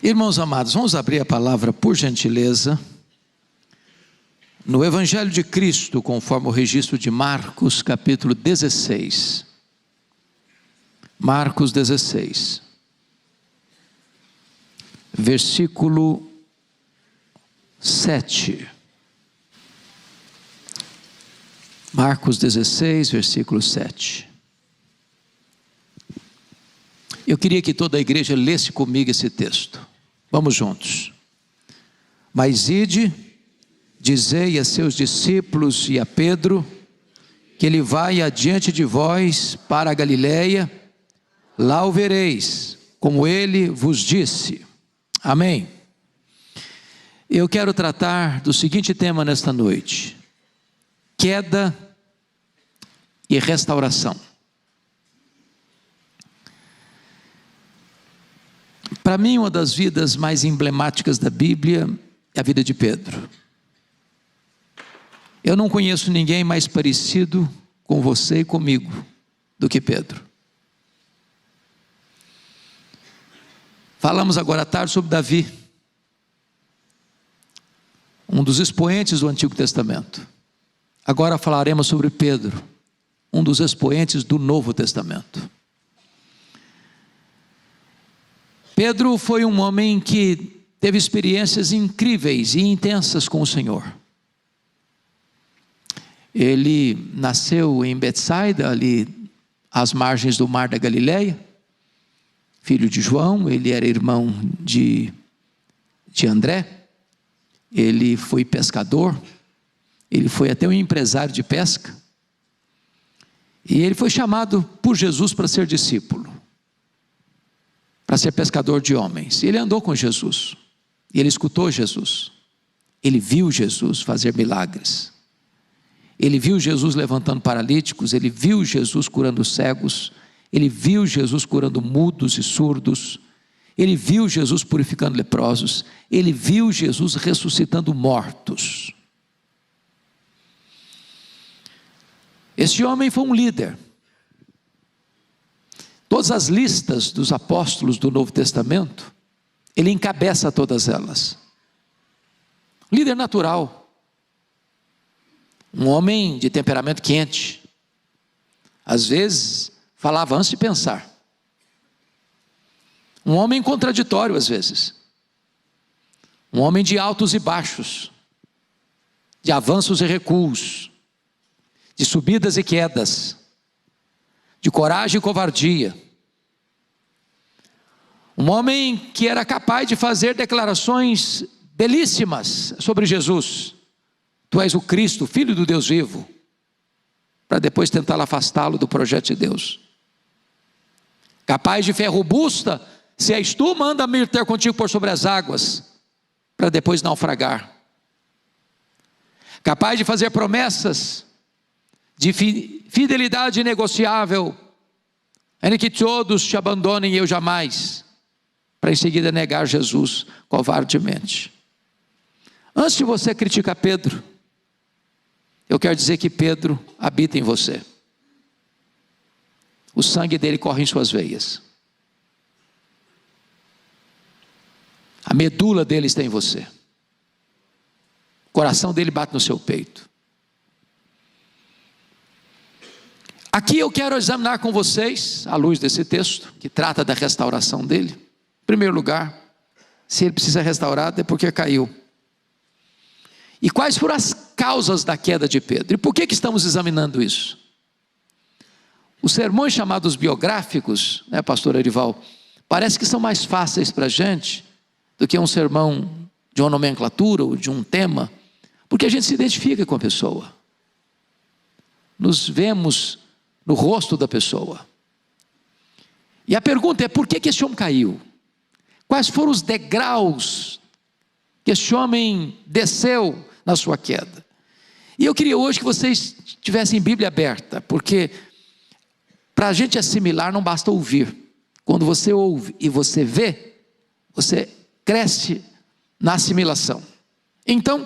Irmãos amados, vamos abrir a palavra, por gentileza, no Evangelho de Cristo, conforme o registro de Marcos, capítulo 16. Marcos 16, versículo 7. Marcos 16, versículo 7. Eu queria que toda a igreja lesse comigo esse texto. Vamos juntos. Mas ide, dizei a seus discípulos e a Pedro, que ele vai adiante de vós para a Galileia, lá o vereis, como ele vos disse. Amém. Eu quero tratar do seguinte tema nesta noite: queda e restauração. Para mim, uma das vidas mais emblemáticas da Bíblia é a vida de Pedro. Eu não conheço ninguém mais parecido com você e comigo do que Pedro. Falamos agora à tarde sobre Davi, um dos expoentes do Antigo Testamento. Agora falaremos sobre Pedro, um dos expoentes do Novo Testamento. Pedro foi um homem que teve experiências incríveis e intensas com o Senhor. Ele nasceu em Betsaida, ali às margens do mar da Galileia, filho de João. Ele era irmão de André. Ele foi pescador, ele foi até um empresário de pesca, e ele foi chamado por Jesus para ser discípulo, para ser pescador de homens. Ele andou com Jesus, e ele escutou Jesus, ele viu Jesus fazer milagres, ele viu Jesus levantando paralíticos, ele viu Jesus curando cegos, ele viu Jesus curando mudos e surdos, ele viu Jesus purificando leprosos, ele viu Jesus ressuscitando mortos. Esse homem foi um líder. Todas as listas dos apóstolos do Novo Testamento, ele encabeça todas elas. Líder natural, um homem de temperamento quente, às vezes falava antes de pensar, um homem contraditório às vezes, um homem de altos e baixos, de avanços e recuos, de subidas e quedas, de coragem e covardia. Um homem que era capaz de fazer declarações belíssimas sobre Jesus: tu és o Cristo, Filho do Deus vivo, para depois tentar afastá-lo do projeto de Deus. Capaz de fé robusta: se és tu, manda-me ir ter contigo por sobre as águas, para depois naufragar. Capaz de fazer promessas de fidelidade inegociável, ainda que todos te abandonem, eu jamais, para em seguida negar Jesus covardemente. Antes de você criticar Pedro, eu quero dizer que Pedro habita em você. O sangue dele corre em suas veias, a medula dele está em você, o coração dele bate no seu peito. Aqui eu quero examinar com vocês, à luz desse texto, que trata da restauração dele. Em primeiro lugar, se ele precisa restaurar, é porque caiu. E quais foram as causas da queda de Pedro? E por que estamos examinando isso? Os sermões chamados biográficos, pastor Arival, parece que são mais fáceis para a gente do que um sermão de uma nomenclatura ou de um tema, porque a gente se identifica com a pessoa, nos vemos no rosto da pessoa. E a pergunta é: por que esse homem caiu? Quais foram os degraus que esse homem desceu na sua queda? E eu queria hoje que vocês tivessem Bíblia aberta, porque para a gente assimilar não basta ouvir. Quando você ouve e você vê, você cresce na assimilação. Então,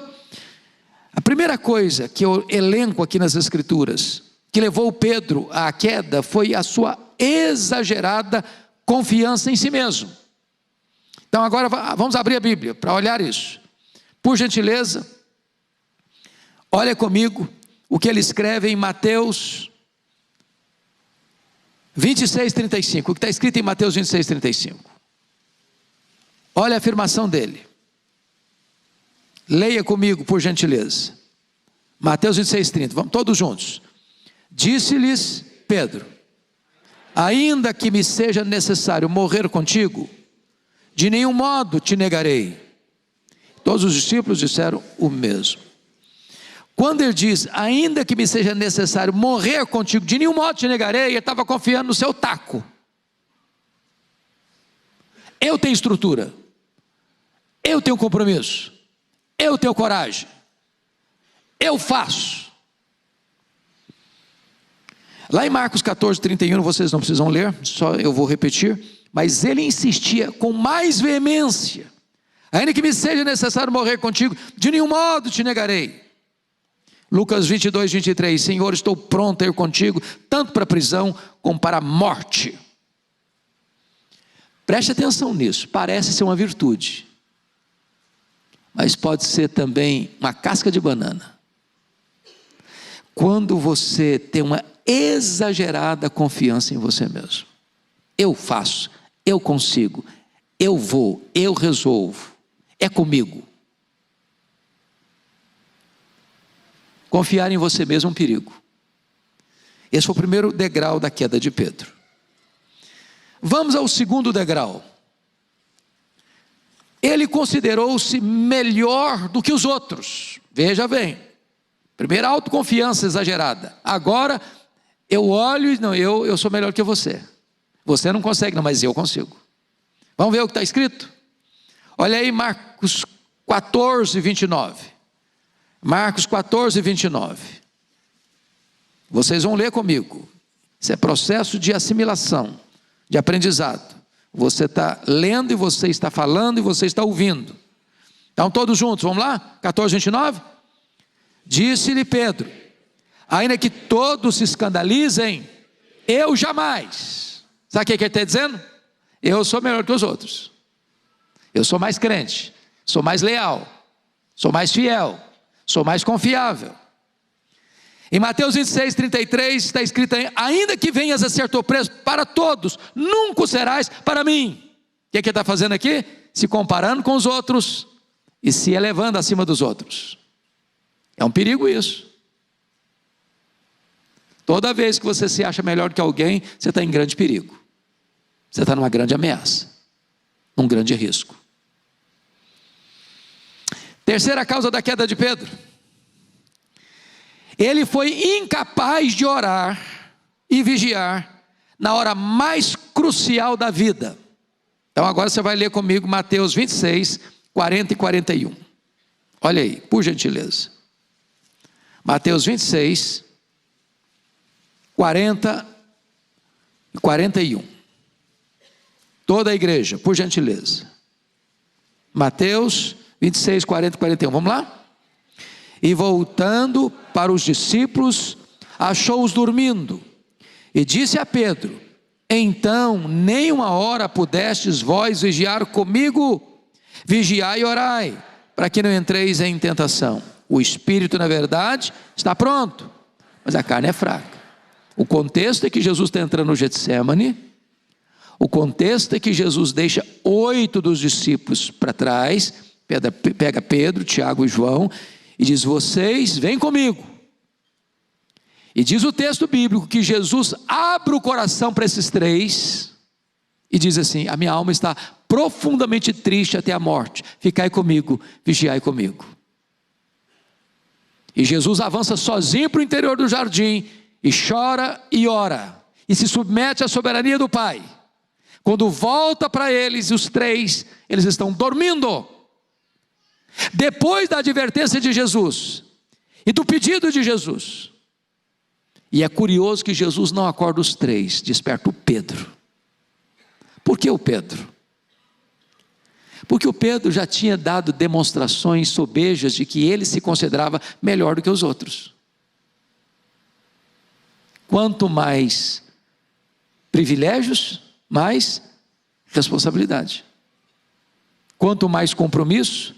a primeira coisa que eu elenco aqui nas Escrituras, que levou Pedro à queda, foi a sua exagerada confiança em si mesmo. Então agora vamos abrir a Bíblia para olhar isso. Por gentileza, olha comigo o que ele escreve em Mateus 26:35. O que está escrito em Mateus 26:35. Olha a afirmação dele. Leia comigo, por gentileza. Mateus 26:30. Vamos todos juntos. Disse-lhes Pedro: ainda que me seja necessário morrer contigo, de nenhum modo te negarei. Todos os discípulos disseram o mesmo. Quando ele diz, ainda que me seja necessário morrer contigo, de nenhum modo te negarei, ele estava confiando no seu taco. Eu tenho estrutura, eu tenho compromisso, eu tenho coragem, eu faço. Lá em Marcos 14:31, vocês não precisam ler, só eu vou repetir, mas ele insistia com mais veemência: ainda que me seja necessário morrer contigo, de nenhum modo te negarei. Lucas 22:23, Senhor, estou pronto a ir contigo, tanto para a prisão como para a morte. Preste atenção nisso, parece ser uma virtude, mas pode ser também uma casca de banana. Quando você tem uma exagerada confiança em você mesmo. Eu faço, eu consigo, eu vou, eu resolvo, é comigo. Confiar em você mesmo é um perigo. Esse foi o primeiro degrau da queda de Pedro. Vamos ao segundo degrau. Ele considerou-se melhor do que os outros. Veja bem, primeira autoconfiança exagerada. Agora eu olho e não, eu sou melhor que você. Você não consegue não, mas eu consigo. Vamos ver o que está escrito? Olha aí Marcos 14:29. Marcos 14:29. Vocês vão ler comigo. Isso é processo de assimilação, de aprendizado. Você está lendo e você está falando e você está ouvindo. Então todos juntos, vamos lá? 14:29. Disse-lhe Pedro: ainda que todos se escandalizem, eu jamais. Sabe o que ele está dizendo? Eu sou melhor que os outros. Eu sou mais crente, sou mais leal, sou mais fiel, sou mais confiável. Em Mateus 26:33 está escrito: ainda que venhas a ser preso para todos, nunca o serás para mim. O que ele está fazendo aqui? Se comparando com os outros e se elevando acima dos outros. É um perigo isso. Toda vez que você se acha melhor que alguém, você está em grande perigo. Você está numa grande ameaça, num grande risco. Terceira causa da queda de Pedro: ele foi incapaz de orar e vigiar na hora mais crucial da vida. Então agora você vai ler comigo Mateus 26, 40 e 41. Olha aí, por gentileza. Mateus 26, 40 e 41. Toda a igreja, por gentileza. Mateus 26, 40 e 41. Vamos lá? E voltando para os discípulos, achou-os dormindo, e disse a Pedro: então nem uma hora pudestes vós vigiar comigo? Vigiai e orai, para que não entreis em tentação. O espírito, na verdade, está pronto, mas a carne é fraca. O contexto é que Jesus está entrando no Getsêmani. O contexto é que Jesus deixa 8 dos discípulos para trás, pega Pedro, Tiago e João, e diz: vocês vêm comigo. E diz o texto bíblico que Jesus abre o coração para esses 3 e diz assim: a minha alma está profundamente triste até a morte, ficai comigo, vigiai comigo. E Jesus avança sozinho para o interior do jardim e chora e ora e se submete à soberania do Pai. Quando volta para eles, os 3, eles estão dormindo. Depois da advertência de Jesus e do pedido de Jesus. E é curioso que Jesus não acorda os 3, desperta o Pedro. Por que o Pedro? Porque o Pedro já tinha dado demonstrações sobejas de que ele se considerava melhor do que os outros. Quanto mais privilégios, mais responsabilidade. Quanto mais compromisso,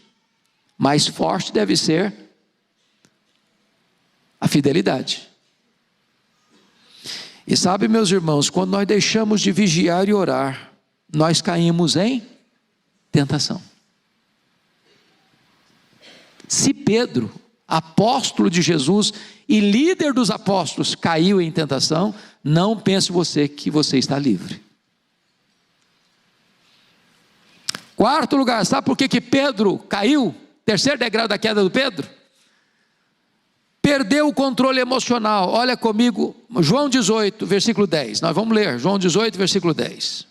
mais forte deve ser a fidelidade. E sabe, meus irmãos, quando nós deixamos de vigiar e orar, nós caímos em tentação. Se Pedro, apóstolo de Jesus e líder dos apóstolos, caiu em tentação, não pense você que você está livre. Quarto lugar, sabe por que Pedro caiu? Terceiro degrau da queda do Pedro? Perdeu o controle emocional. Olha comigo, João 18, versículo 10. Nós vamos ler, João 18, versículo 10.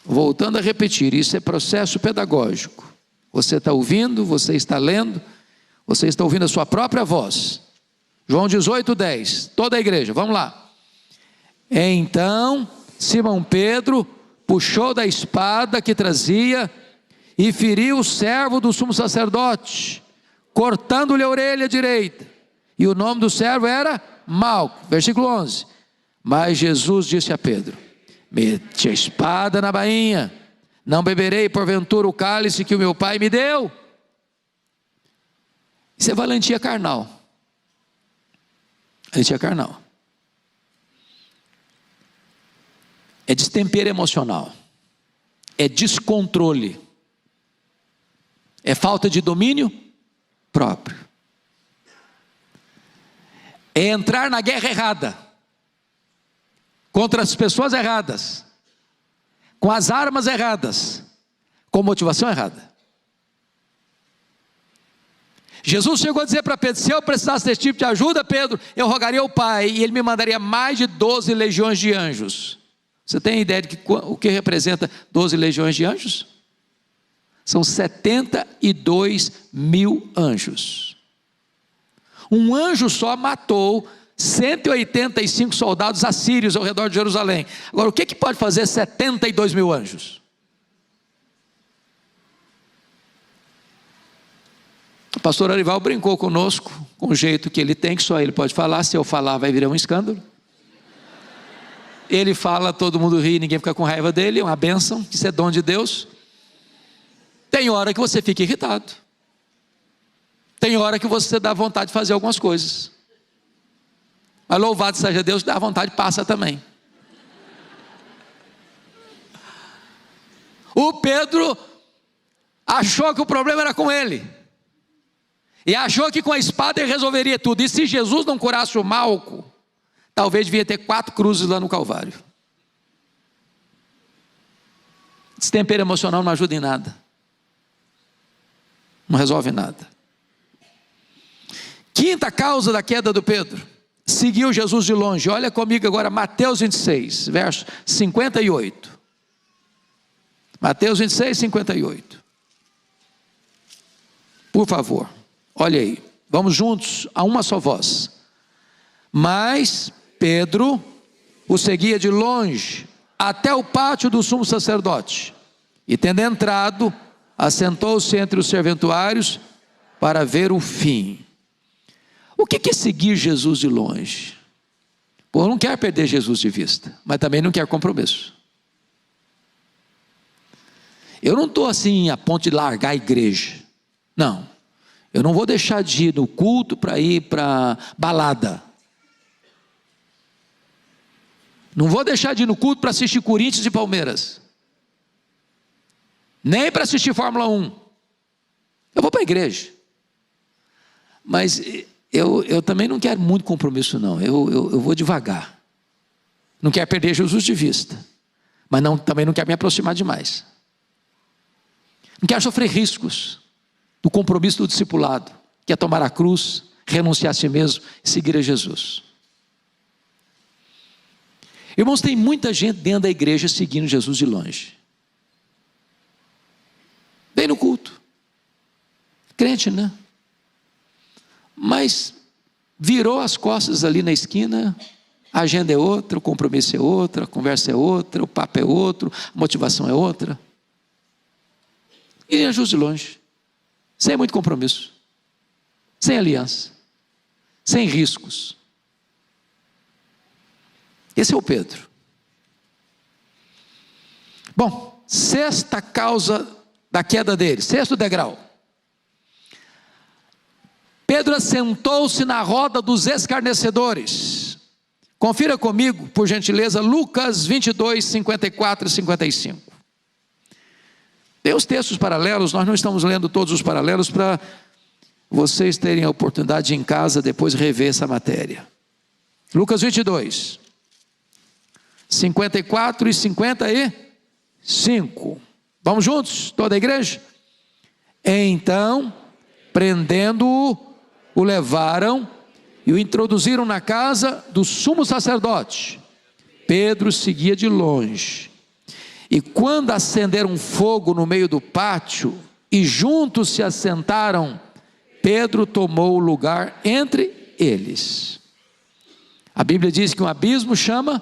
Voltando a repetir, isso é processo pedagógico. Você está ouvindo, você está lendo, você está ouvindo a sua própria voz. João 18, 10. Toda a igreja, vamos lá. Então, Simão Pedro puxou da espada que trazia e feriu o servo do sumo sacerdote, cortando-lhe a orelha direita. E o nome do servo era Malco. Versículo 11. Mas Jesus disse a Pedro: mete a espada na bainha. Não beberei porventura o cálice que o meu pai me deu? Isso é valentia carnal. Valentia carnal. É destempero emocional. É descontrole. É falta de domínio próprio. É entrar na guerra errada, contra as pessoas erradas, com as armas erradas, com motivação errada. Jesus chegou a dizer para Pedro: se eu precisasse desse tipo de ajuda, Pedro, eu rogaria ao Pai, e Ele me mandaria mais de 12 legiões de anjos. Você tem ideia de o que representa 12 legiões de anjos? São 72 mil anjos. Um anjo só matou 185 soldados assírios ao redor de Jerusalém. Agora, o que pode fazer 72 mil anjos? O pastor Arival brincou conosco, com o jeito que ele tem, que só ele pode falar. Se eu falar, vai virar um escândalo. Ele fala, todo mundo ri, ninguém fica com raiva dele. É uma bênção, isso é dom de Deus. Tem hora que você fica irritado. Tem hora que você dá vontade de fazer algumas coisas. Mas louvado seja Deus, dá vontade, passa também. O Pedro achou que o problema era com ele. E achou que com a espada ele resolveria tudo. E se Jesus não curasse o Malco, talvez devia ter 4 cruzes lá no Calvário. Destempero emocional não ajuda em nada. Não resolve nada. Quinta causa da queda do Pedro: seguiu Jesus de longe. Olha comigo agora Mateus 26, verso 58. Mateus 26, 58. Por favor, olha aí. Vamos juntos, a uma só voz. Mas Pedro o seguia de longe até o pátio do sumo sacerdote. E tendo entrado, assentou-se entre os serventuários para ver o fim. O que é seguir Jesus de longe? Pô, eu não quero perder Jesus de vista, mas também não quero compromisso. Eu não estou assim a ponto de largar a igreja. Não, eu não vou deixar de ir no culto para ir para balada. Não vou deixar de ir no culto para assistir Corinthians e Palmeiras. Nem para assistir Fórmula 1. Eu vou para a igreja. Mas eu também não quero muito compromisso não. Eu vou devagar. Não quero perder Jesus de vista. Mas também não quero me aproximar demais. Não quero sofrer riscos do compromisso do discipulado, que é tomar a cruz, renunciar a si mesmo e seguir a Jesus. Irmãos, tem muita gente dentro da igreja seguindo Jesus de longe. Vem no culto. Crente, né? Mas virou as costas ali na esquina, a agenda é outra, o compromisso é outro, a conversa é outra, o papo é outro, a motivação é outra. E Jesus de longe, sem muito compromisso, sem aliança, sem riscos. Esse é o Pedro. Bom, sexta causa da queda dele, sexto degrau. Pedro assentou-se na roda dos escarnecedores. Confira comigo, por gentileza, Lucas 22, 54 e 55. Tem os textos paralelos, nós não estamos lendo todos os paralelos para vocês terem a oportunidade de em casa depois rever essa matéria. Lucas 22, 54 e 55. Vamos juntos, toda a igreja? Então, prendendo-o, o levaram e o introduziram na casa do sumo sacerdote. Pedro seguia de longe. E quando acenderam fogo no meio do pátio e juntos se assentaram, Pedro tomou o lugar entre eles. A Bíblia diz que um abismo chama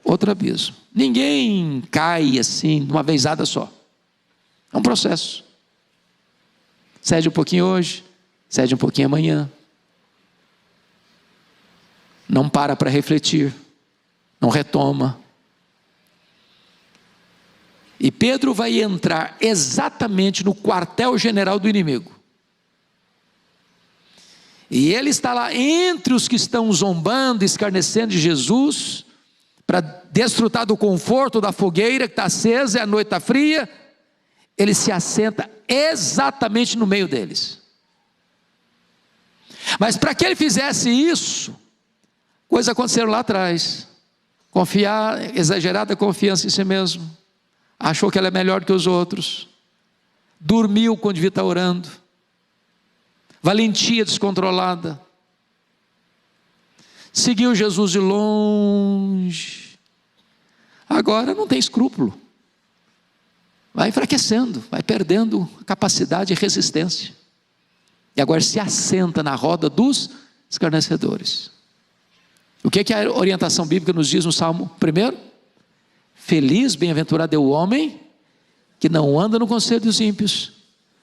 outro abismo. Ninguém cai assim de uma vezada só. É um processo. Cede um pouquinho hoje, cede um pouquinho amanhã. Não para refletir, não retoma. E Pedro vai entrar exatamente no quartel-general do inimigo. E ele está lá entre os que estão zombando, escarnecendo de Jesus, para desfrutar do conforto da fogueira que está acesa e a noite está fria. Ele se assenta exatamente no meio deles. Mas para que ele fizesse isso, coisas aconteceram lá atrás. Exagerada confiança em si mesmo. Achou que ela é melhor do que os outros. Dormiu quando devia estar orando. Valentia descontrolada. Seguiu Jesus de longe. Agora não tem escrúpulo. Vai enfraquecendo, vai perdendo a capacidade e resistência. E agora se assenta na roda dos escarnecedores. O que a orientação bíblica nos diz no Salmo 1? Feliz, bem-aventurado é o homem que não anda no conselho dos ímpios,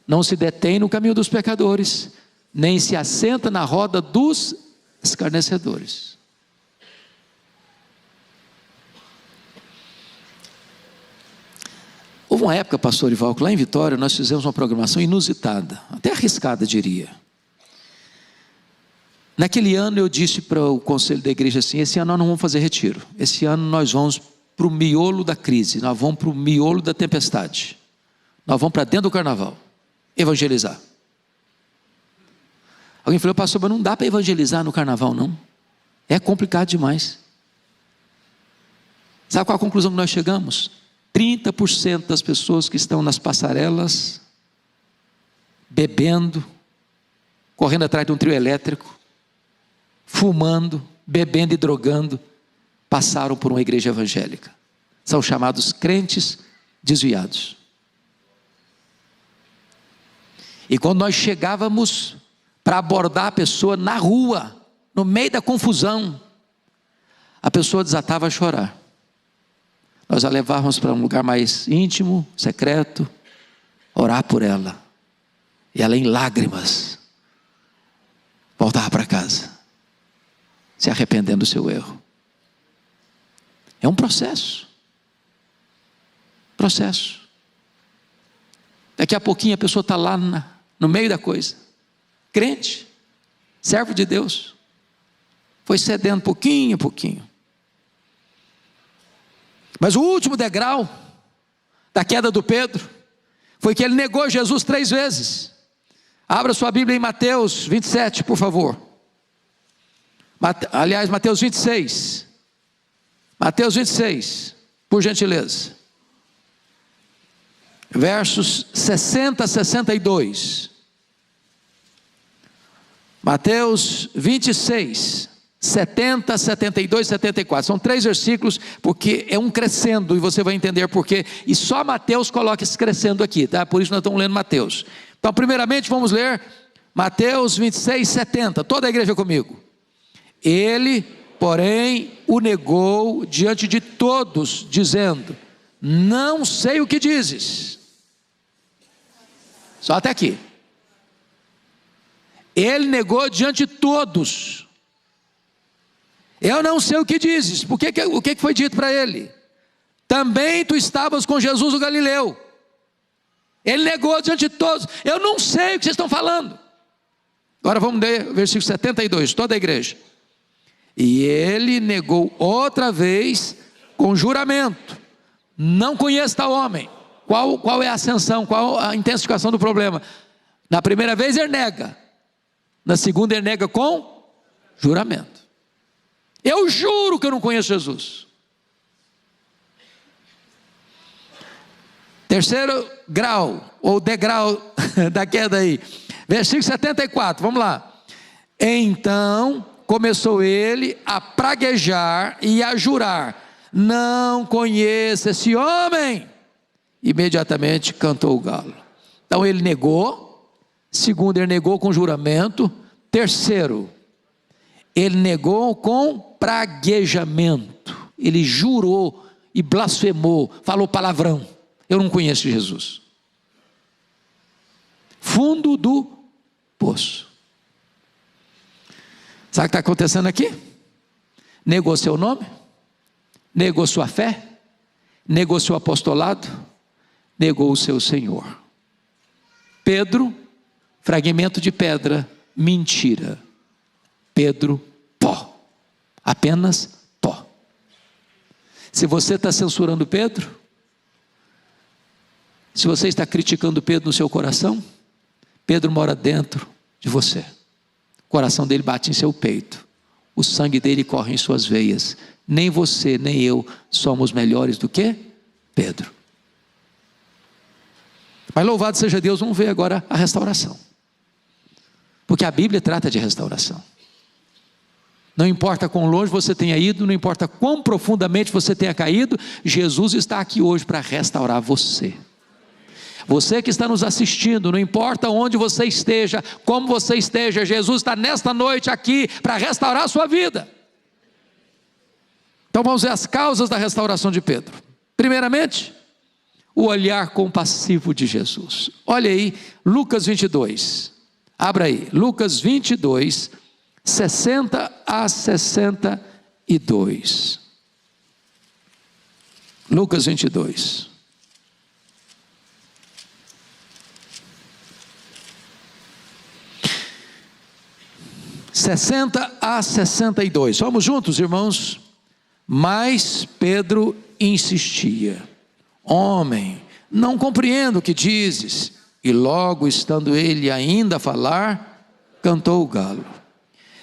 não se detém no caminho dos pecadores, nem se assenta na roda dos escarnecedores. Houve uma época, pastor Ival, que lá em Vitória nós fizemos uma programação inusitada, até arriscada diria. Naquele ano eu disse para o conselho da igreja assim: esse ano nós não vamos fazer retiro, esse ano nós vamos para o miolo da crise, nós vamos para o miolo da tempestade, nós vamos para dentro do carnaval, evangelizar. Alguém falou: pastor, mas não dá para evangelizar no carnaval não, é complicado demais. Sabe qual a conclusão que nós chegamos? 30% das pessoas que estão nas passarelas, bebendo, correndo atrás de um trio elétrico, fumando, bebendo e drogando, passaram por uma igreja evangélica. São chamados crentes desviados. E quando nós chegávamos para abordar a pessoa na rua, no meio da confusão, a pessoa desatava a chorar. Nós a levávamos para um lugar mais íntimo, secreto, orar por ela. E ela em lágrimas voltava para casa, se arrependendo do seu erro. É um processo. Processo. Daqui a pouquinho a pessoa está lá no meio da coisa. Crente, servo de Deus. Foi cedendo pouquinho a pouquinho. Mas o último degrau da queda do Pedro foi que ele negou Jesus 3 vezes. Abra sua Bíblia em Mateus 27, por favor. Aliás, Mateus 26. Mateus 26, por gentileza. Versos 60 a 62. Mateus 26, 70, 72 e 74, são 3 versículos, porque é um crescendo, e você vai entender porquê, e só Mateus coloca esse crescendo aqui, tá? Por isso nós estamos lendo Mateus. Então primeiramente vamos ler Mateus 26, 70, toda a igreja comigo. Ele, porém, o negou diante de todos, dizendo: não sei o que dizes. Só até aqui. Ele negou diante de todos. Eu não sei o que dizes. O que foi dito para ele? também tu estavas com Jesus o Galileu. Ele negou diante de todos: eu não sei o que vocês estão falando. Agora vamos ler o versículo 72, toda a igreja. E ele negou outra vez com juramento: não conheço tal homem. Qual é a ascensão, qual a intensificação do problema? Na primeira vez ele nega, na segunda ele nega com juramento: eu juro que eu não conheço Jesus. Terceiro grau, ou degrau da queda aí, versículo 74, vamos lá. Então começou ele a praguejar e a jurar: não conheço esse homem. Imediatamente cantou o galo. Então ele negou. Segundo, ele negou com juramento. Terceiro, ele negou com praguejamento. Ele jurou e blasfemou, falou palavrão: eu não conheço Jesus. Fundo do poço. Sabe o que está acontecendo aqui? Negou seu nome, negou sua fé, negou seu apostolado, negou o seu Senhor. Pedro, fragmento de pedra, mentira. Pedro, pó, apenas pó. Se você está censurando Pedro, se você está criticando Pedro no seu coração, Pedro mora dentro de você. O coração dele bate em seu peito, o sangue dele corre em suas veias. Nem você, nem eu somos melhores do que Pedro. Mas louvado seja Deus, vamos ver agora a restauração. Porque a Bíblia trata de restauração. Não importa quão longe você tenha ido, não importa quão profundamente você tenha caído, Jesus está aqui hoje para restaurar você. Você que está nos assistindo, não importa onde você esteja, como você esteja, Jesus está nesta noite aqui para restaurar a sua vida. Então vamos ver as causas da restauração de Pedro. Primeiramente, o olhar compassivo de Jesus. Olha aí, Lucas 22. Abra aí, Lucas 22, 60 a 62. Lucas 22. (60 a 62). Vamos juntos, irmãos? Mas Pedro insistia: homem, não compreendo o que dizes. E logo, estando ele ainda a falar, cantou o galo.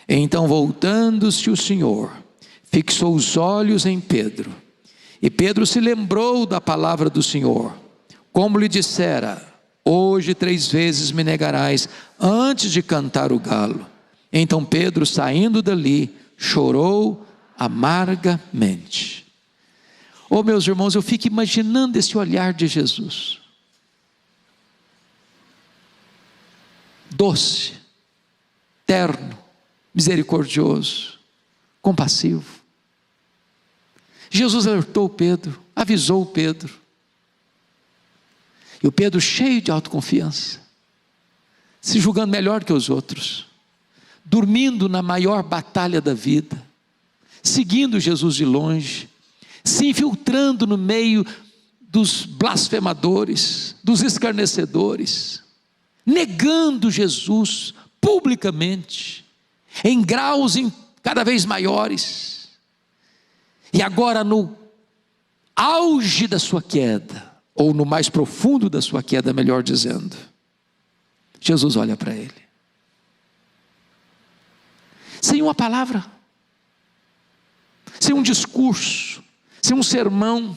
Então, voltando-se o Senhor, fixou os olhos em Pedro. E Pedro se lembrou da palavra do Senhor, como lhe dissera: hoje 3 vezes me negarás antes de cantar o galo. Então Pedro, saindo dali, chorou amargamente. Oh, meus irmãos, eu fico imaginando esse olhar de Jesus. Doce, terno, misericordioso, compassivo. Jesus alertou Pedro, avisou Pedro. E o Pedro, cheio de autoconfiança, se julgando melhor que os outros, dormindo na maior batalha da vida, seguindo Jesus de longe, se infiltrando no meio dos blasfemadores, dos escarnecedores, negando Jesus publicamente, em graus cada vez maiores. E agora, no auge da sua queda, ou no mais profundo da sua queda, melhor dizendo, Jesus olha para ele, sem uma palavra, sem um discurso, sem um sermão,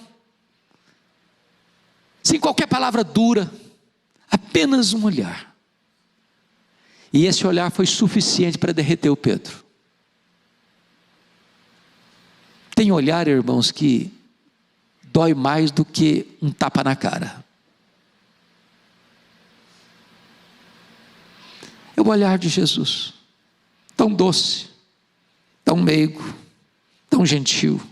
sem qualquer palavra dura, apenas um olhar. E esse olhar foi suficiente para derreter o Pedro. Tem olhar, irmãos, que dói mais do que um tapa na cara. É o olhar de Jesus, tão doce, tão meigo, tão gentil.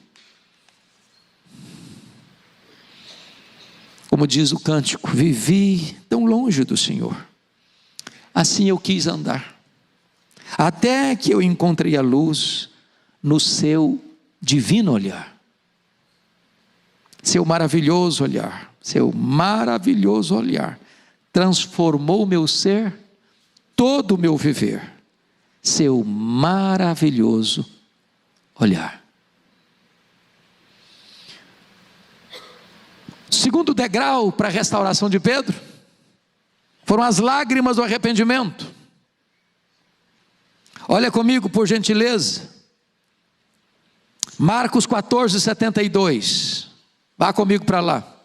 Como diz o cântico: vivi tão longe do Senhor, assim eu quis andar, até que eu encontrei a luz no seu divino olhar. seu maravilhoso olhar, transformou o meu ser, todo o meu viver. Seu maravilhoso olhar. Segundo degrau para a restauração de Pedro foram as lágrimas do arrependimento. Olha comigo, por gentileza, Marcos 14, 72. Vá comigo para lá.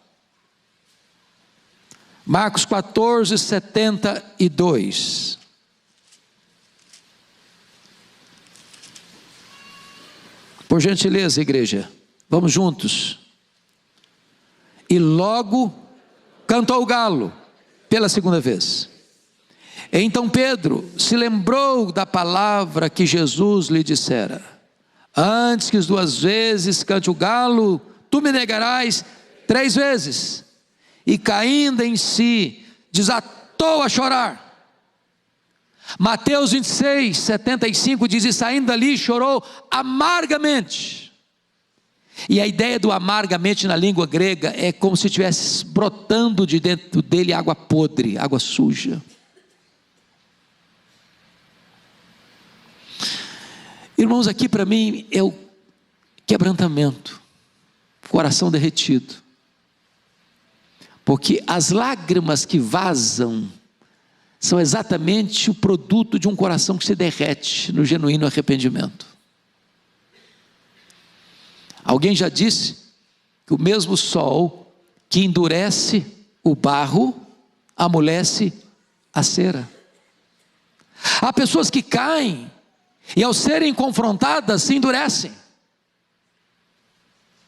Marcos 14, 72. Por gentileza, igreja, vamos juntos. E logo cantou o galo pela segunda vez. Então Pedro se lembrou da palavra que Jesus lhe dissera: antes que 2 vezes cante o galo, tu me negarás 3 vezes. E caindo em si, desatou a chorar. Mateus 26, 75 diz: e saindo dali chorou amargamente. E a ideia do amargamente na língua grega é como se estivesse brotando de dentro dele água podre, água suja. Irmãos, aqui para mim é o quebrantamento, coração derretido. Porque as lágrimas que vazam são exatamente o produto de um coração que se derrete no genuíno arrependimento. Alguém já disse que o mesmo sol que endurece o barro, amolece a cera. Há pessoas que caem e ao serem confrontadas se endurecem,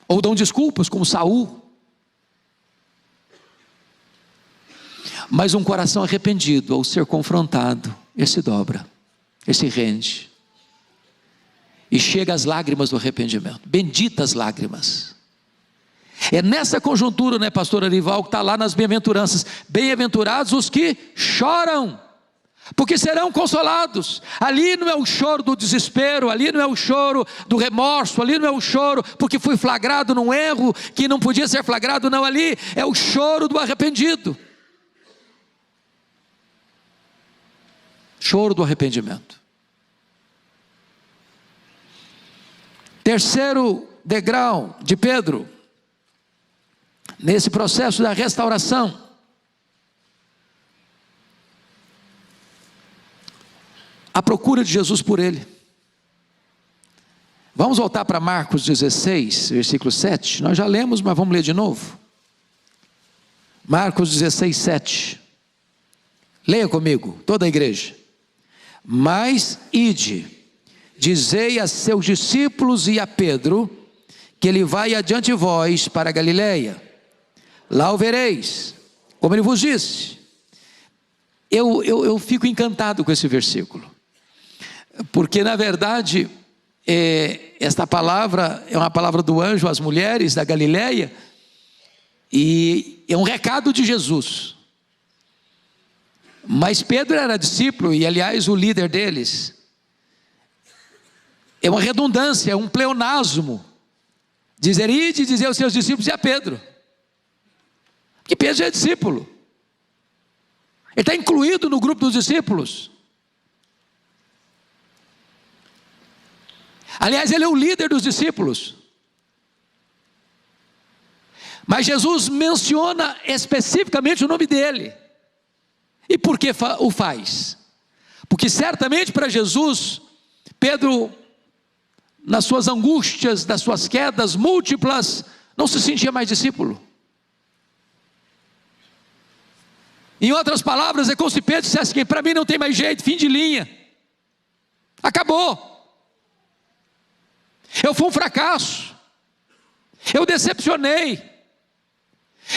ou dão desculpas, como Saul. Mas um coração arrependido, ao ser confrontado, ele se dobra, ele se rende, e chega às lágrimas do arrependimento. Benditas lágrimas. É nessa conjuntura, né, pastor Arival, que está lá nas bem-aventuranças: bem-aventurados os que choram, porque serão consolados. Ali não é o choro do desespero, ali não é o choro do remorso, ali não é o choro porque fui flagrado num erro que não podia ser flagrado, não, ali é o choro do arrependido. Choro do arrependimento. Terceiro degrau de Pedro, nesse processo da restauração, a procura de Jesus por ele. Vamos voltar para Marcos 16, versículo 7. Nós já lemos, mas vamos ler de novo. Marcos 16, 7. Leia comigo, toda a igreja. Mas ide, dizei a seus discípulos e a Pedro, que ele vai adiante de vós para a Galileia. Lá o vereis, como ele vos disse. Eu fico encantado com esse versículo, porque na verdade, esta palavra é uma palavra do anjo às mulheres da Galileia, e é um recado de Jesus. Mas Pedro era discípulo, e aliás o líder deles. É uma redundância, é um pleonasmo. Dizer ide e dizer aos seus discípulos e a Pedro. Porque Pedro já é discípulo. Ele está incluído no grupo dos discípulos. Aliás, ele é o líder dos discípulos. Mas Jesus menciona especificamente o nome dele. E por que o faz? Porque certamente para Jesus, Pedro, nas suas angústias, das suas quedas múltiplas, não se sentia mais discípulo. Em outras palavras, é como se Pedro dissesse que para mim não tem mais jeito, fim de linha, acabou, eu fui um fracasso, eu decepcionei,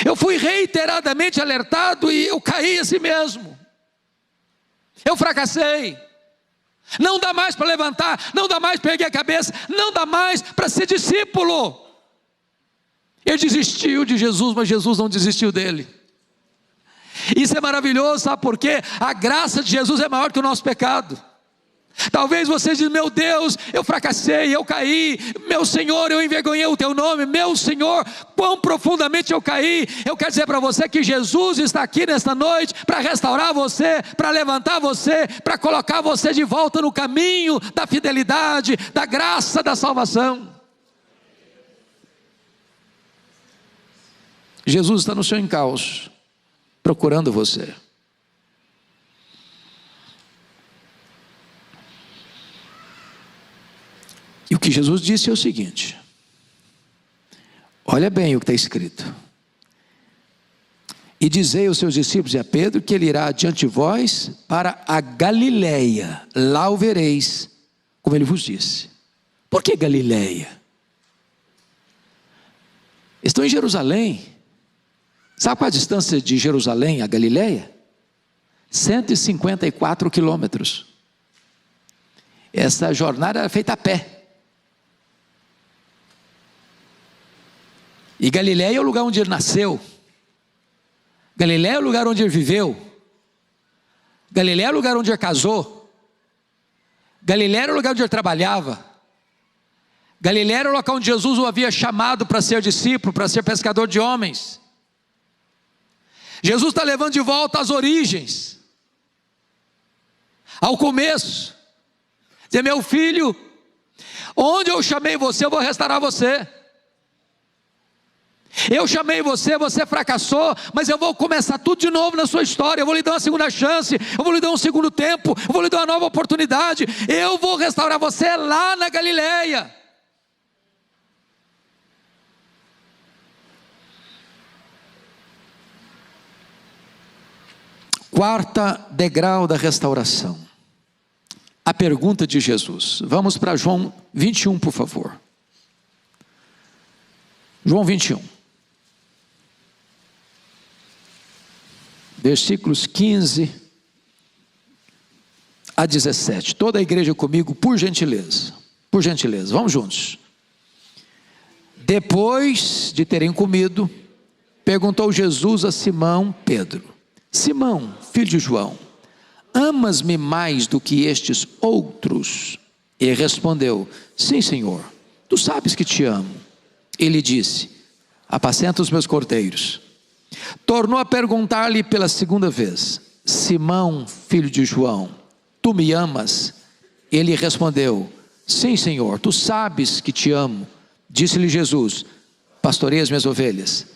eu fui reiteradamente alertado e eu caí assim mesmo, eu fracassei, não dá mais para levantar, não dá mais para erguer a cabeça, não dá mais para ser discípulo. Ele desistiu de Jesus, mas Jesus não desistiu dele. Isso é maravilhoso, sabe por quê? A graça de Jesus é maior que o nosso pecado. Talvez você diz: meu Deus, eu fracassei, eu caí. Meu Senhor, eu envergonhei o teu nome. Meu Senhor, quão profundamente eu caí. Eu quero dizer para você que Jesus está aqui nesta noite para restaurar você, para levantar você, para colocar você de volta no caminho da fidelidade, da graça, da salvação. Jesus está no seu encalço, procurando você. E o que Jesus disse é o seguinte: olha bem o que está escrito: e dizei aos seus discípulos e a Pedro que ele irá adiante de vós para a Galileia, lá o vereis, como ele vos disse. Por que Galileia? Estão em Jerusalém. Sabe qual é a distância de Jerusalém a Galileia? 154 quilômetros. Essa jornada era feita a pé. E Galileia é o lugar onde ele nasceu. Galileia é o lugar onde ele viveu. Galileia é o lugar onde ele casou. Galileia era o lugar onde ele trabalhava. Galileia era o local onde Jesus o havia chamado para ser discípulo, para ser pescador de homens. Jesus está levando de volta às origens, ao começo. Dizer: meu filho, onde eu chamei você, eu vou restaurar você. Eu chamei você, você fracassou, mas eu vou começar tudo de novo na sua história. Eu vou lhe dar uma segunda chance, eu vou lhe dar um segundo tempo, eu vou lhe dar uma nova oportunidade. Eu vou restaurar você lá na Galileia. Quarta degrau da restauração, a pergunta de Jesus. Vamos para João 21, por favor. João 21. Versículos 15 a 17. Toda a igreja comigo, por gentileza. Por gentileza, vamos juntos. Depois de terem comido, perguntou Jesus a Simão Pedro: Simão, filho de João, amas-me mais do que estes outros? Ele respondeu: sim, Senhor, tu sabes que te amo. Ele disse: apacenta os meus cordeiros. Tornou a perguntar-lhe pela segunda vez: Simão, filho de João, tu me amas? Ele respondeu: sim, Senhor, tu sabes que te amo. Disse-lhe Jesus: pastorei as minhas ovelhas.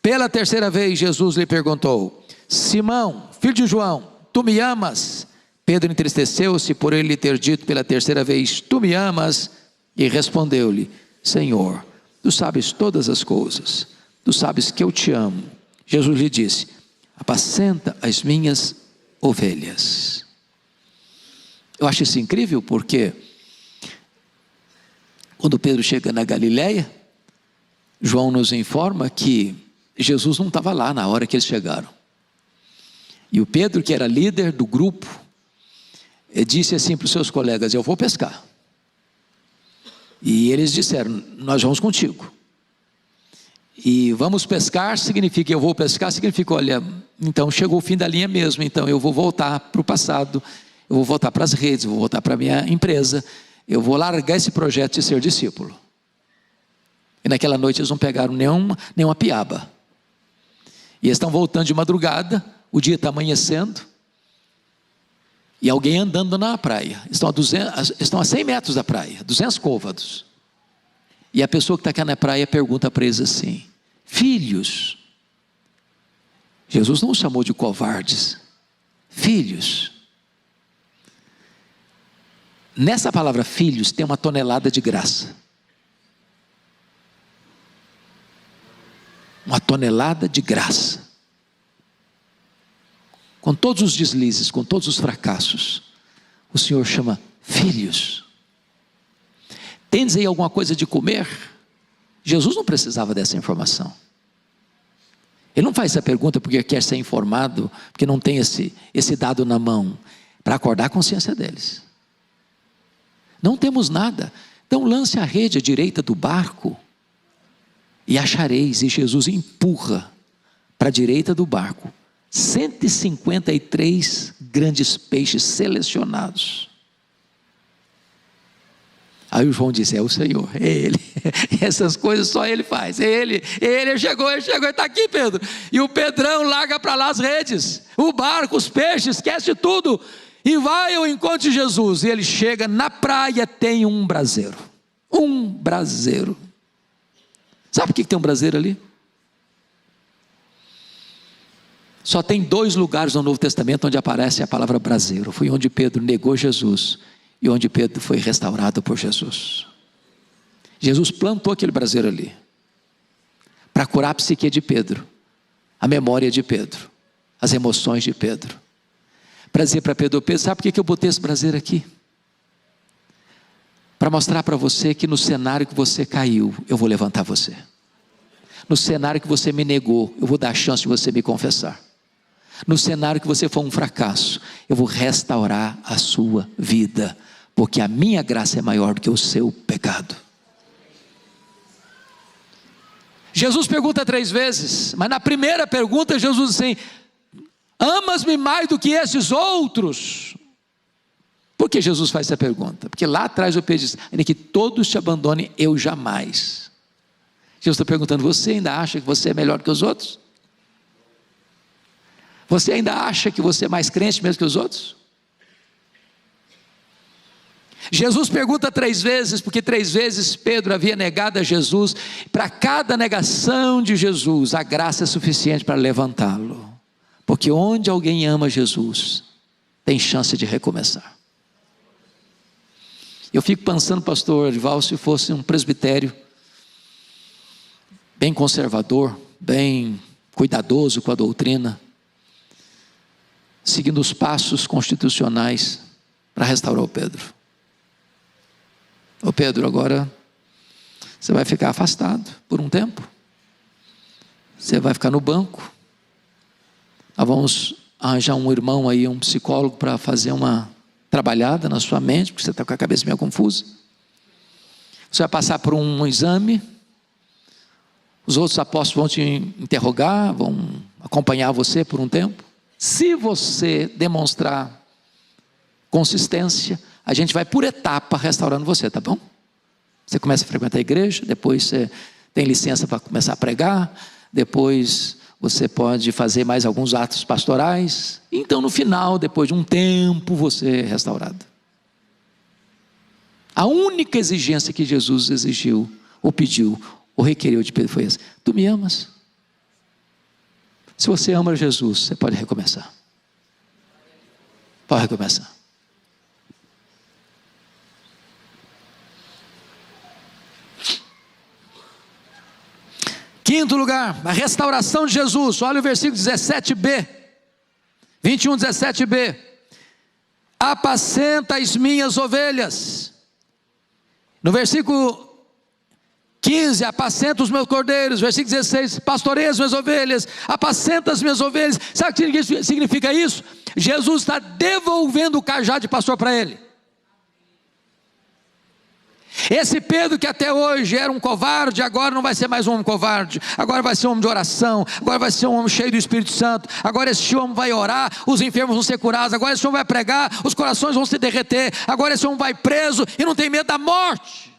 Pela terceira vez Jesus lhe perguntou: Simão, filho de João, tu me amas? Pedro entristeceu-se por ele ter dito pela terceira vez: tu me amas? E respondeu-lhe: Senhor, tu sabes todas as coisas, tu sabes que eu te amo. Jesus lhe disse: apacenta as minhas ovelhas. Eu acho isso incrível, porque quando Pedro chega na Galileia, João nos informa que Jesus não estava lá na hora que eles chegaram. E o Pedro, que era líder do grupo, disse assim para os seus colegas: eu vou pescar. E eles disseram: nós vamos contigo. E vamos pescar significa eu vou pescar, significa: olha, então chegou o fim da linha mesmo, então eu vou voltar para o passado, eu vou voltar para as redes, eu vou voltar para a minha empresa, eu vou largar esse projeto de ser discípulo. E naquela noite eles não pegaram nenhuma piaba. E eles estão voltando de madrugada, o dia está amanhecendo, e alguém andando na praia. Estão a 100 metros da praia, 200 côvados. E a pessoa que está aqui na praia pergunta para eles assim: filhos. Jesus não os chamou de covardes. Filhos. Nessa palavra filhos tem uma tonelada de graça. Uma tonelada de graça. Com todos os deslizes, com todos os fracassos, o Senhor chama filhos. Tendes aí alguma coisa de comer? Jesus não precisava dessa informação. Ele não faz essa pergunta porque quer ser informado, porque não tem esse dado na mão, para acordar a consciência deles. Não temos nada, então lance a rede à direita do barco e achareis. E Jesus empurra para a direita do barco 153 grandes peixes selecionados. Aí o João disse: é o Senhor, é Ele. Essas coisas só Ele faz. Ele chegou, Ele está aqui, Pedro. E o Pedrão larga para lá as redes, o barco, os peixes, esquece tudo e vai ao encontro de Jesus. E ele chega na praia, tem um braseiro. Um braseiro. Sabe por que tem um braseiro ali? Só tem 2 lugares no Novo Testamento onde aparece a palavra braseiro. Foi onde Pedro negou Jesus e onde Pedro foi restaurado por Jesus. Jesus plantou aquele braseiro ali para curar a psique de Pedro, a memória de Pedro, as emoções de Pedro, para dizer para Pedro: Pedro, sabe por que eu botei esse braseiro aqui? Para mostrar para você que no cenário que você caiu, eu vou levantar você. No cenário que você me negou, eu vou dar a chance de você me confessar. No cenário que você foi um fracasso, eu vou restaurar a sua vida, porque a minha graça é maior do que o seu pecado. Jesus pergunta 3 vezes, mas na primeira pergunta Jesus diz assim: amas-me mais do que esses outros? Por que Jesus faz essa pergunta? Porque lá atrás o Pedro diz: ainda que todos te abandonem, eu jamais. Jesus está perguntando: você ainda acha que você é melhor que os outros? Você ainda acha que você é mais crente mesmo que os outros? Jesus pergunta 3 vezes, porque 3 vezes Pedro havia negado a Jesus. Para cada negação de Jesus, a graça é suficiente para levantá-lo, porque onde alguém ama Jesus, tem chance de recomeçar. Eu fico pensando, pastor Orival, se fosse um presbitério bem conservador, bem cuidadoso com a doutrina, seguindo os passos constitucionais para restaurar o Pedro. Ô Pedro, agora você vai ficar afastado por um tempo, você vai ficar no banco, nós vamos arranjar um irmão aí, um psicólogo, para fazer uma trabalhada na sua mente, porque você está com a cabeça meio confusa. Você vai passar por um exame, os outros apóstolos vão te interrogar, vão acompanhar você por um tempo. Se você demonstrar consistência, a gente vai por etapa restaurando você, tá bom? Você começa a frequentar a igreja, depois você tem licença para começar a pregar, depois você pode fazer mais alguns atos pastorais, então no final, depois de um tempo, você é restaurado. A única exigência que Jesus exigiu, ou pediu, ou requeriu de Pedro foi essa: tu me amas? Se você ama Jesus, você pode recomeçar. Pode recomeçar. Quinto lugar, a restauração de Jesus. Olha o versículo 17b, 21, 17b. Apacenta as minhas ovelhas. No versículo 15, apacenta os meus cordeiros. Versículo 16, pastoreia as minhas ovelhas, apacenta as minhas ovelhas. Sabe o que significa isso? Jesus está devolvendo o cajado de pastor para ele. Esse Pedro que até hoje era um covarde, agora não vai ser mais um homem covarde, agora vai ser um homem de oração, agora vai ser um homem cheio do Espírito Santo, agora esse homem vai orar, os enfermos vão ser curados, agora esse homem vai pregar, os corações vão se derreter, agora esse homem vai preso e não tem medo da morte.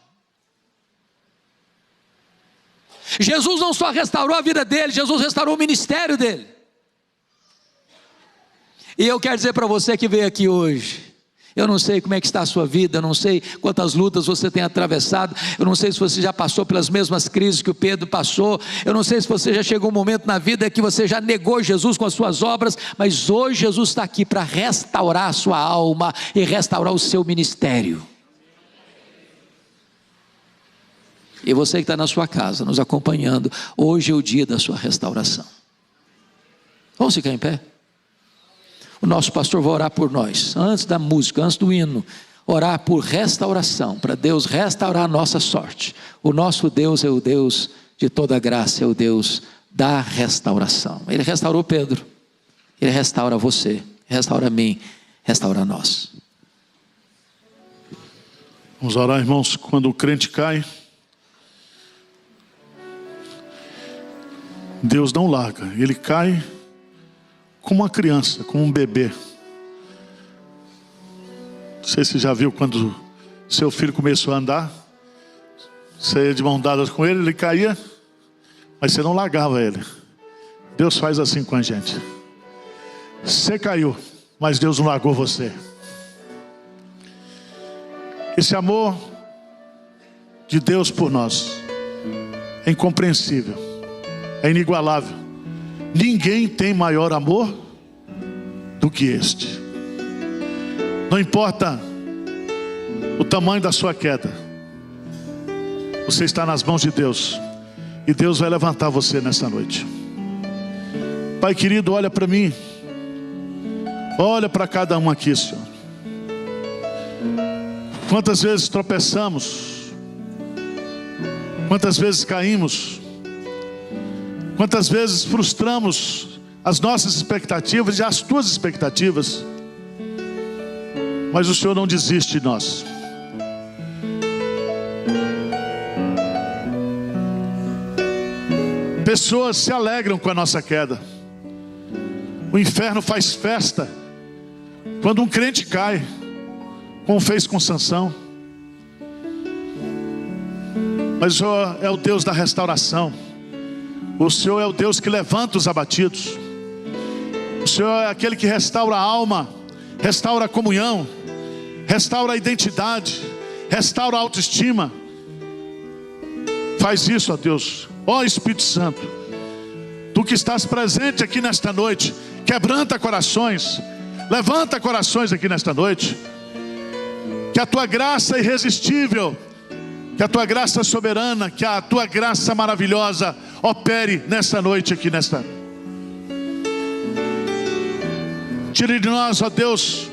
Jesus não só restaurou a vida dele, Jesus restaurou o ministério dele. E eu quero dizer para você que veio aqui hoje, eu não sei como é que está a sua vida, eu não sei quantas lutas você tem atravessado, eu não sei se você já passou pelas mesmas crises que o Pedro passou, eu não sei se você já chegou um momento na vida que você já negou Jesus com as suas obras, mas hoje Jesus está aqui para restaurar a sua alma e restaurar o seu ministério. E você que está na sua casa, nos acompanhando, hoje é o dia da sua restauração. Vamos ficar em pé? O nosso pastor vai orar por nós, antes da música, antes do hino, orar por restauração, para Deus restaurar a nossa sorte. O nosso Deus é o Deus de toda graça, é o Deus da restauração. Ele restaurou Pedro, Ele restaura você, restaura a mim, restaura nós. Vamos orar, irmãos. Quando o crente cai, Deus não larga, ele cai como uma criança, como um bebê. Não sei se você já viu quando Seu filho começou a andar, você ia de mão dada com ele, ele caía, mas você não largava ele. Deus faz assim com a gente. Você caiu, mas Deus não largou você. Esse amor de Deus por nós é incompreensível, é inigualável. Ninguém tem maior amor do que este. Não importa o tamanho da sua queda, você está nas mãos de Deus, e Deus vai levantar você nessa noite. Pai querido, olha para mim, olha para cada um aqui, Senhor. Quantas vezes tropeçamos, quantas vezes caímos, quantas vezes frustramos as nossas expectativas e as tuas expectativas, mas o Senhor não desiste de nós. Pessoas se alegram com a nossa queda. O inferno faz festa quando um crente cai, como fez com Sansão. Mas o Senhor é o Deus da restauração. O Senhor é o Deus que levanta os abatidos. O Senhor é aquele que restaura a alma, restaura a comunhão, restaura a identidade, restaura a autoestima. Faz isso, ó Deus. Ó Espírito Santo, Tu que estás presente aqui nesta noite, quebranta corações, levanta corações aqui nesta noite. Que a Tua graça irresistível, que a Tua graça soberana, que a Tua graça maravilhosa opere nesta noite aqui nesta. Tire de nós, ó Deus,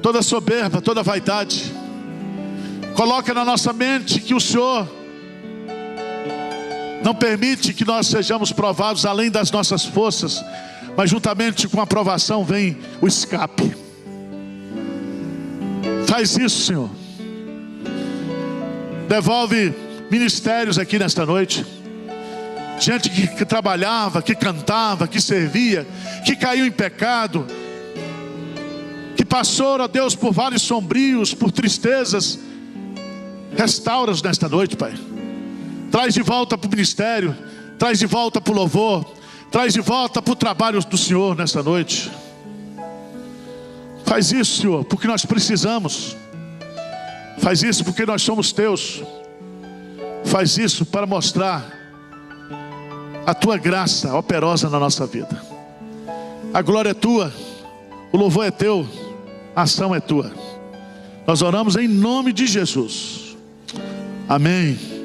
toda soberba, toda vaidade. Coloca na nossa mente que o Senhor não permite que nós sejamos provados além das nossas forças, mas juntamente com a provação vem o escape. Faz isso, Senhor. Devolve ministérios aqui nesta noite. Gente que trabalhava, que cantava, que servia, que caiu em pecado, que passou, ó Deus, por vales sombrios, por tristezas. Restaura-os nesta noite, Pai. Traz de volta para o ministério, traz de volta para o louvor, traz de volta para o trabalho do Senhor nesta noite. Faz isso, Senhor, porque nós precisamos. Faz isso porque nós somos Teus. Faz isso para mostrar a Tua graça operosa na nossa vida. A glória é Tua, o louvor é Teu, a ação é Tua. Nós oramos em nome de Jesus. Amém.